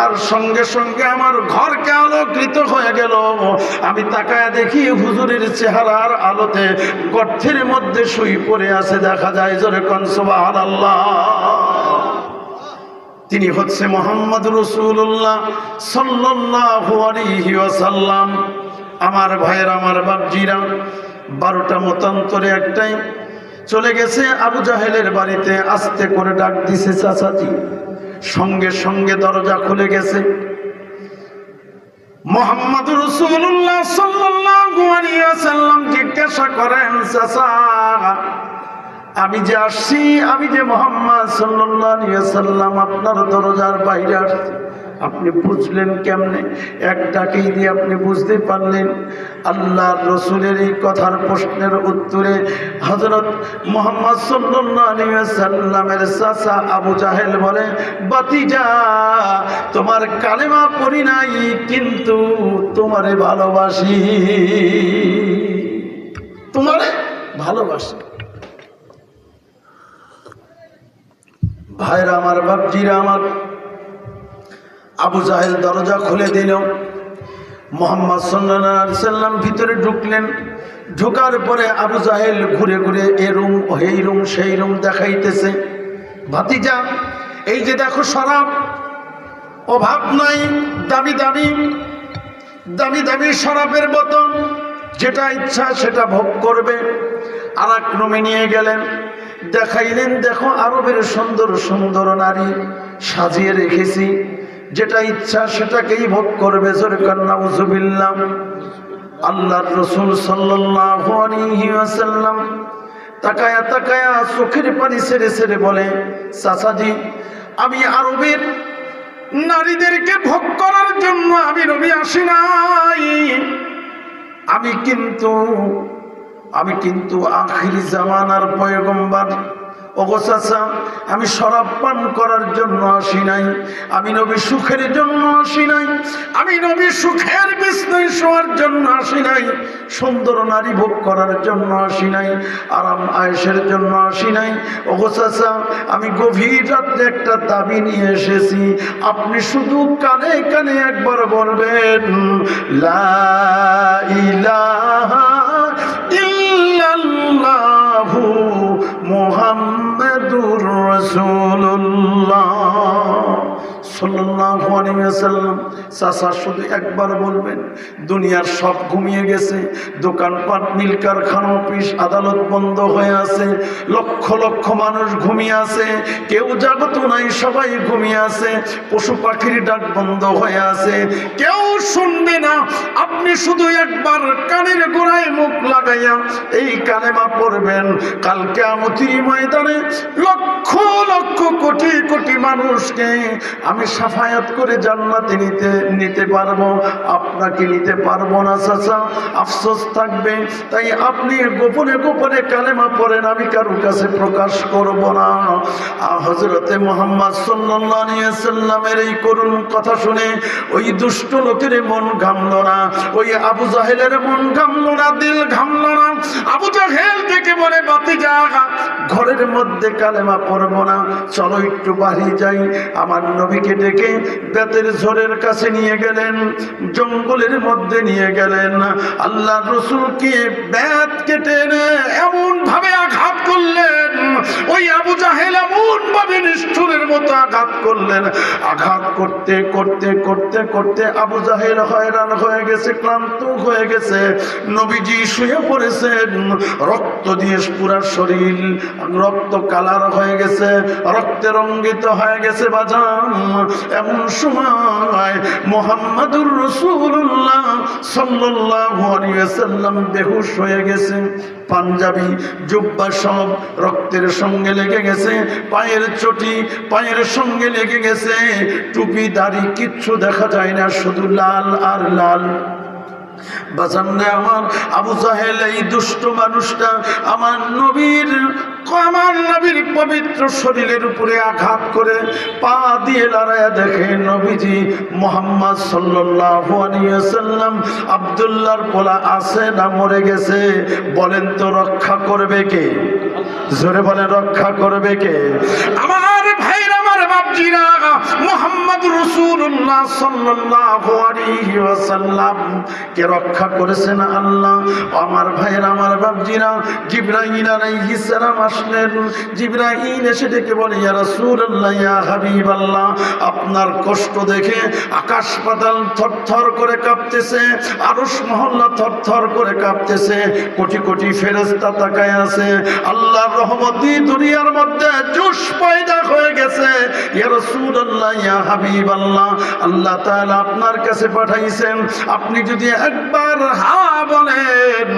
আর সঙ্গে সঙ্গে আমার ঘরকে আলোকিত হয়ে গেল। আমি তাকায় দেখি হুজুরের চেহারার আলোতে গর্তের মধ্যে শুয়ে পড়ে আছে, দেখা যায়। জোরে কোন সুবহানাল্লাহ। তিনি হচ্ছে মুহাম্মদ রাসূলুল্লাহ সাল্লাল্লাহু আলাইহি ওয়াসাল্লাম। আমার ভাইয়ের, আমার বাপজিরা, 12টা মতান্তরে একটাই চলে গেছে আবু জাহেলের বাড়িতে। আস্তে করে ডাক দিছে চাচাজি। সঙ্গে সঙ্গে দরজা খুলে গেছে। মুহাম্মদ রাসূলুল্লাহ সাল্লাল্লাহু আলাইহি ওয়াসাল্লাম জিজ্ঞাসা করেন, চাচা আমি যে আসছি, আমি যে মুহাম্মদ সাল্লাল্লাহু আলাইহি ওয়াসাল্লাম আপনার দরজার বাইরে আসছি, আপনি বুঝলেন কেমনে? একটাকেই দিয়ে আপনি বুঝতে পারলেন? আল্লাহর রসুলের এই কথার প্রশ্নের উত্তরে হযরত মুহাম্মদ সাল্লাল্লাহু আলাইহি ওয়াসাল্লামের চাচা আবু জাহেল বলে, বাতিজা তোমার কালেমা পড়ি নাই, কিন্তু তোমারে ভালোবাসি, তোমারে ভালোবাসি। ভাইরা আমার, বাপজিরা আমার, আবু জাহেল দরজা খুলে দিল। মুহাম্মদ সাল্লাল্লাহু আলাইহি ওয়াসাল্লাম ভিতরে ঢুকলেন। ঢোকার পরে আবু জাহেল ঘুরে ঘুরে এ রুম এই রুম সেই রুম দেখাইতেছে। ভাতিজা এই যে দেখো শরাব, অভাব নাই, দামি দামি দামি দামি শরাবের বোতল, যেটা ইচ্ছা সেটা ভোগ করবে। আর এক রুমে নিয়ে গেলেন, দেখাইলেন দেখো আরবের সুন্দর সুন্দর নারী সাজিয়ে রেখেছি, যেটা ইচ্ছা সেটাকেই ভোগ করবে। জোরে কান নাউযুবিল্লাহ। আল্লাহর রাসূল সাল্লাল্লাহু আলাইহি ওয়াসাল্লাম তাকায়া তাকায়া চোখের পানি ছেড়ে ছেড়ে বলে, চাচাজি আমি আরবের নারীদেরকে ভোগ করার জন্য আমি নবী আসি নাই, আমি কিন্তু আখির জামানার পয়গম্বর। ওগো চাচা, আমি শরাব পান করার জন্য আসি নাই, আমি নবী সুখের জন্য আসি নাই, আমি নবী সুখের বিছনায় শোয়ার জন্য আসি নাই, সুন্দর নারী ভোগ করার জন্য আসি নাই, আরাম আয়েশের জন্য আসি নাই। ওগো চাচা, আমি গভীর রাত্রে একটা দাবি নিয়ে এসেছি, আপনি শুধু কানে কানে একবার বলবেন, লা ইলাহা ইল্লাল্লাহু মুহাম্মাদুর রাসূলুল্লাহ সাল্লাল্লাহু আলাইহি ওয়াসাল্লাম। চাচা শুধু একবার বলবেন। দুনিয়ার সব ঘুমিয়ে গেছে, দোকানপাট, নীল কারখানা, অফিস আদালত বন্ধ হয়ে আছে, লক্ষ লক্ষ মানুষ ঘুমিয়ে আছে, কেউ জাগত নাই, সবাই ঘুমিয়ে আছে, পশু পাখির ডাক বন্ধ হয়ে আছে, কেউ শুনবে না। আপনি শুধু একবার কানের গোড়ায় মুখ লাগাইয়া এই কালেমা পড়বেন, কাল কিয়ামতের ময়দানে লক্ষ লক্ষ কোটি কোটি মানুষকে আমি শাফায়াত করে জান্নাতে নিতে পারবো, আপনাকে নিতে পারবো না। চাচা আফসোস থাকবে, তাই আপনি গোপনে গোপনে কালেমা পড়েন, আমি কারোর কাছে প্রকাশ করব না। হযরতে মুহাম্মদ সাল্লাল্লাহু আলাইহি ওয়াসাল্লামের এই করুণ কথা শুনে ওই দুষ্ট লোকের মন ঘামলো না, ওই আবু জাহেলের মন ঘামলো না, দিল ঘামলো না। আবু জাহেল থেকে বলে, বাতিজা ঘরের মধ্যে কালেমা পড়বো না, চলো একটু বাড়ি যাই। আমার নবীকে ডেকে বেতের ঝোরের কাছে নিয়ে গেলেন, জঙ্গলের মধ্যে নিয়ে গেলেন। আল্লাহ রসুলকে বেত কেটে এনে এমন ভাবে আঘাত করলেন, ওই আবু জাহেল এমন ভাবে নিষ্ঠুরের মতো আঘাত করলেন। আঘাত করতে করতে করতে করতে আবু জাহেল হয়রান হয়ে গেছে, ক্লান্ত হয়ে গেছে। নবীজি শুয়ে পড়েছেন, রক্ত দিয়ে পুরা শরীর রক্ত কালার হয়ে গেছে, রক্তে রঙ্গিত হয়ে গেছে বাজান। এমন সময় মুহাম্মাদুর রাসূলুল্লাহ সাল্লাল্লাহু আলাইহি ওয়াসাল্লাম বেহুশ হয়ে গেছে। পাঞ্জাবি জুব্বা সব রক্তের সঙ্গে লেগে গেছে, পায়ের চটি পায়ের সঙ্গে লেগে গেছে, টুপি দাড়ি কিচ্ছু দেখা যায় না, শুধু লাল আর লাল। বাজানে আমার, আবু জাহেল এই দুষ্ট মানুষটা আমার নবীর পবিত্র শরীরের উপরে আঘাত করে পা দিয়ে লড়াইয়া দেখে নবীজি মুহাম্মদ সাল্লাল্লাহু আলাইহি ওয়াসাল্লাম আব্দুল্লাহর পোলা আছে না মরে গেছে? বলেন তো রক্ষা করবে কে? জোরে বলেন, রক্ষা করবে কে? আমার ভাইরা, আমার বাপ বাপজিরা, মুহাম্মদ রাসূলুল্লাহ সাল্লাল্লাহু আলাইহি ওয়াসাল্লাম কে রক্ষা করেছেন আল্লাহ। আমার ভাইয়ের, আমার বাপজিরা, জিবরাইল আলাইহিস সালাম আসলেন। জিবরাইল এসে ডেকে বলে, ইয়া রাসূলুল্লাহ, ইয়া হাবিবাল্লাহ, আপনার কষ্ট দেখে আকাশ পাতাল থরথর করে কাঁপতেছে, আরশ মহল্লা থরথর করে কাঁপতেছে, কোটি কোটি ফেরেশতা তাকায় আছে। আল্লাহর রহমতে দুনিয়ার মধ্যে জোশ পয়দা হয়ে গেছে। ইয়া রাসূলুল্লাহ, ইয়া হাবিবাল্লাহ, আল্লাহ তাআলা আপনার কাছে পাঠাইছেন। আপনি যদি একবার হা বলেন,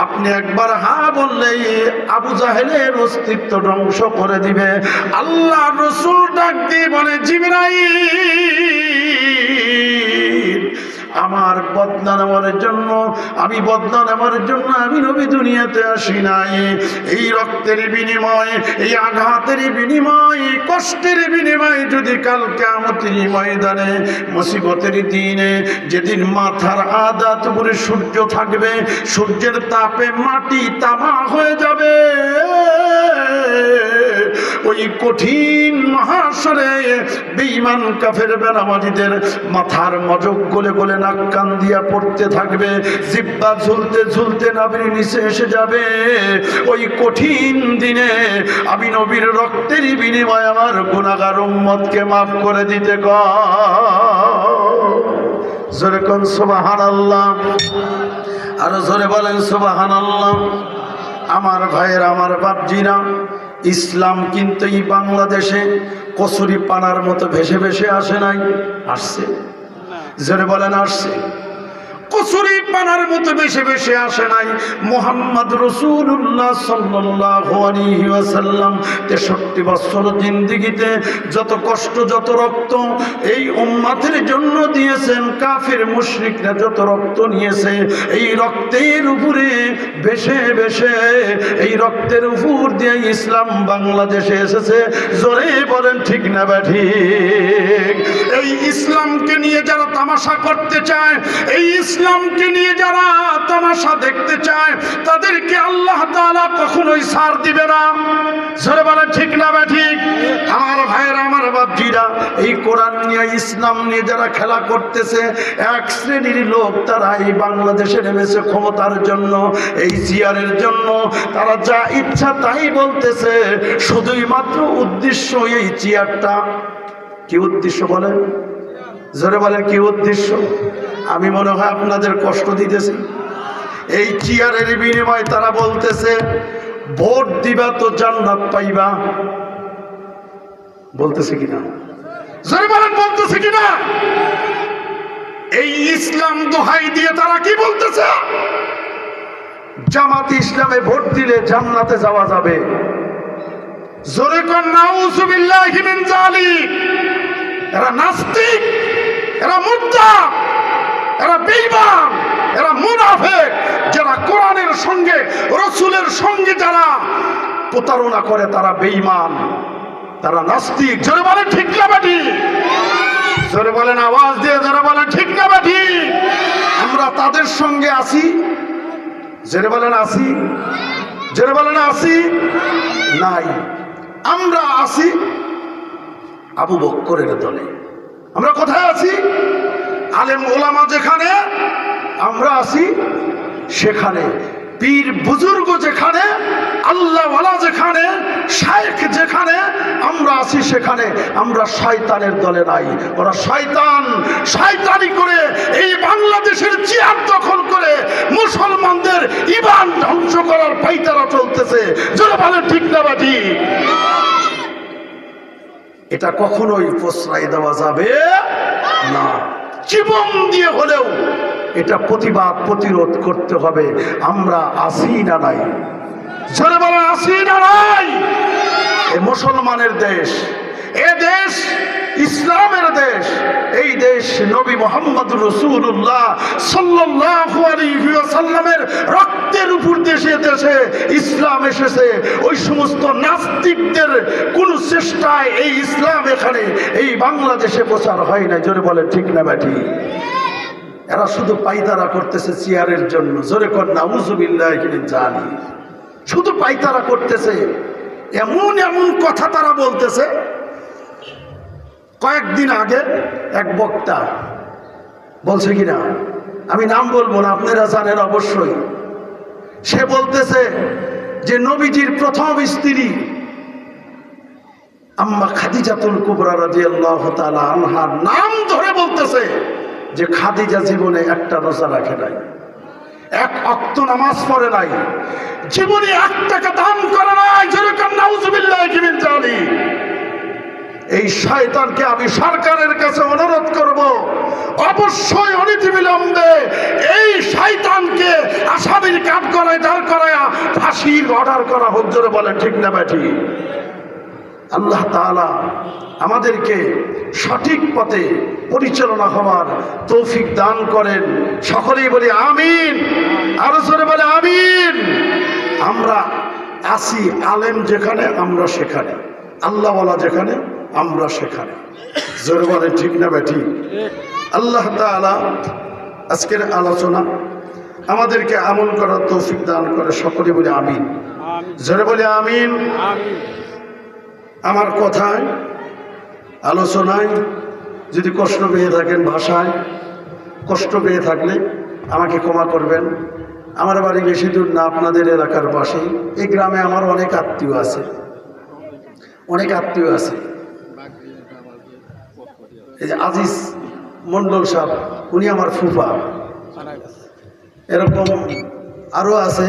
আপনি একবার হা বললেই আবু জাহেলের অস্তিত্ব ধ্বংস করে দিবে। আল্লাহ রাসূল ডাক দিয়ে বলে, জিবরাইল, আমার বদলা নেওয়ার জন্য, আমি বদলা নেওয়ার জন্য আমি নবী দুনিয়াতে আসি নাই। এই রক্তের বিনিময়ে, এই আঘাতের বিনিময়ে, কষ্টের বিনিময়ে যদি কাল কিয়ামতের ময়দানে, মুসিবতের দিনে, যেদিন মাথার আদাত উপরে সূর্য থাকবে, সূর্যের তাপে মাটি তামা হয়ে যাবে, ওই কঠিন মহাশরে বেঈমান কাফের বেনামাজিদের মাথার মজক গলে গলে নাক কান দিয়া পড়তে থাকবে, জিহ্বা ঝুলতে ঝুলতে নাভির নিচে এসে যাবে। ওই কঠিন দিনে আমি নবীর রক্তের বিনিময়ে আমার গুনাহগার উম্মতকে মাফ করে দিতে জোরে কোন সুবহানাল্লাহ, আরো জোরে বলেন সুবহানাল্লাহ। আমার ভাইয়ের, আমার বাপজিরা, ইসলাম কিন্তু এই বাংলাদেশে কচুরি পানার মতো ভেসে ভেসে আসে নাই, আসছে, জোরে বলেন আসছে। কচুরি পানার মতো ভেসে ভেসে আসে নাই। মুহাম্মদ রাসূলুল্লাহ সাল্লাল্লাহু আলাইহি ওয়াসাল্লাম 63 বছর জিন্দেগিতে যত কষ্ট, যত রক্ত এই উম্মতের জন্য দিয়েছেন, কাফির মুশরিকরা যত রক্ত নিয়েছে, এই রক্তের উপরে ভেসে ভেসে, এই রক্তের উপর দিয়ে ইসলাম বাংলাদেশে এসেছে। জোরে বলেন ঠিক না ঠিক? এই ইসলামকে নিয়ে যারা তামাশা করতে চায়, এই ইসলামকে নিয়ে যারা তামাশা দেখতে চায়, তাদেরকে আল্লাহ তাআলা কখনোই ছাড় দিবে না। জোরে বলেন ঠিক না ঠিক? আমার ভাইয়েরা, আমার বাপজিরা, এই কোরআন নিয়ে, ইসলাম নিয়ে যারা খেলা করতেছে, এক শ্রেণীর লোক, তারা এই বাংলাদেশে নেমেছে ক্ষমতার জন্য, এই চেয়ারের জন্য। তারা যা ইচ্ছা তাই বলতেছে, শুধুই মাত্র উদ্দেশ্য এই চেয়ারটা। কি উদ্দেশ্য বলেন? জোরে বলেন কি উদ্দেশ্য? আমি মনে হয় আপনাদের কষ্ট দিতেছি। এই চেয়ারের বিনিময়ে তারা বলতেছে, ভোট দিবা তো জান্নাত পাইবা। বলতেছে কিনা? জোরে বলেন বলতেছে কিনা? এই ইসলাম দোহাই দিয়ে তারা কি বলতেছে? জামাত ইসলামে ভোট দিলে জান্নাতে যাওয়া যাবে। জোরে কোন নাউযু বিল্লাহি মিন যালিক। এরা নাস্তিক, এরা মুর্তা, এরা বেঈমান, এরা মুনাফিক। যারা কোরআনের সঙ্গে, রাসূলের সঙ্গে যারা প্রতারণা করে, তারা বেঈমান, তারা নাস্তিক। জোরে বলেন ঠিক না বেঠি? জোরে বলেন, আওয়াজ দিয়ে জোরে বলেন ঠিক না বেঠি? আমরা তাদের সঙ্গে আছি। জোরে বলেন আছি? জোরে বলেন আছি? নাই, আমরা আছি আবু বকরের দলে। আমরা কোথায় আছি? আলেম ওলামা যেখানে, আমরা আছি সেখানে। পীর বুজুর্গ যেখানে, আল্লাহওয়ালা যেখানে, শায়েখ যেখানে, আমরা আছি সেখানে। আমরা শয়তানের দলে নাই। ওরা শয়তান, শয়তানি করে এই বাংলাদেশের চেয়ার দখল করে মুসলমানদের ঈমান ধ্বংস করার পাইতারা চলতেছে। জোরে বলেন ঠিক না ঠিক? এটা কখনোই প্রশ্রয় দেওয়া যাবে না। জীবন দিয়ে হলেও এটা প্রতিবাদ, প্রতিরোধ করতে হবে। আমরা আছি না নাই? জোরে বলেন আছি না নাই? এ মুসলমানের দেশ, এ দেশ ইসলামের দেশ। এই দেশ নবী মুহাম্মদ রাসূলুল্লাহ সাল্লাল্লাহু আলাইহি ওয়াসাল্লামের রক্তের উপর দেশে দেশে ইসলাম এসেছে। ওই সমস্ত নাস্তিকদের কোন চেষ্টায় এই ইসলাম এখানে এই বাংলাদেশে প্রচার হয় না। জোরে বলেন ঠিক না বেঠি? এরা শুধু পায়তারা করতেছে চেয়ারের জন্য। জোরে কর নাউযু বিল্লাহি মিন যালিক। শুধু পায়তারা করতেছে, এমন এমন কথা তারা বলতেছে, কয়েকদিন আগে এক বক্তা বলছে কিনা, আমি নাম বলবো না, আপনারা জানেন অবশ্যই, সে বলতেছে যে নবীজির প্রথম স্ত্রী আম্মা খাদিজাতুল কুবরা রাদিয়াল্লাহু তাআলা আনহার নাম ধরে বলতেছে যে খাদিজা জীবনে একটা রোজা রাখে নাই, এক ওয়াক্ত নামাজ পড়ে নাই, জীবনে 1 টাকা দান করে নাই। যেরকম নাউজুবিল্লাহি মিন যালিক। এই শয়তানকে আমি সরকারের কাছে অনুরোধ করব, অবশ্যই অনতিবিলম্বে এই শয়তানকে আসামির কাঠগড়ায় দাঁড় করায়া ফাঁসির অর্ডার করা হোক। জোরে বলেন ঠিক না বেঠি? আল্লাহ তাআলা আমাদেরকে সঠিক পথে পরিচালনা হওয়ার তৌফিক দান করেন। সকলেই বলি আমিন, আরো জোরে বলে আমিন। আমরা আসি আলেম যেখানে আমরা সেখানে, আল্লাহ ওয়ালা যেখানে আমরা সেখানে। জোরে বলেন ঠিক না বেঠি? আল্লাহ তাআলা আজকের আলোচনা আমাদেরকে আমল করার তৌফিক দান করে। সকলে বলি আমিন, জোরে বলি আমিন। আমার কথায় আলোচনায় যদি কষ্ট পেয়ে থাকেন, ভাষায় কষ্ট পেয়ে থাকলে আমাকে ক্ষমা করবেন। আমার বাড়ি বেশি দূর না, আপনাদের এলাকার পাশেই। এই গ্রামে আমার অনেক আত্মীয় আছে, অনেক আত্মীয় আছে। এই যে আজিজ মন্ডল সাহেব, উনি আমার ফুফা, এরকম আরো আছে।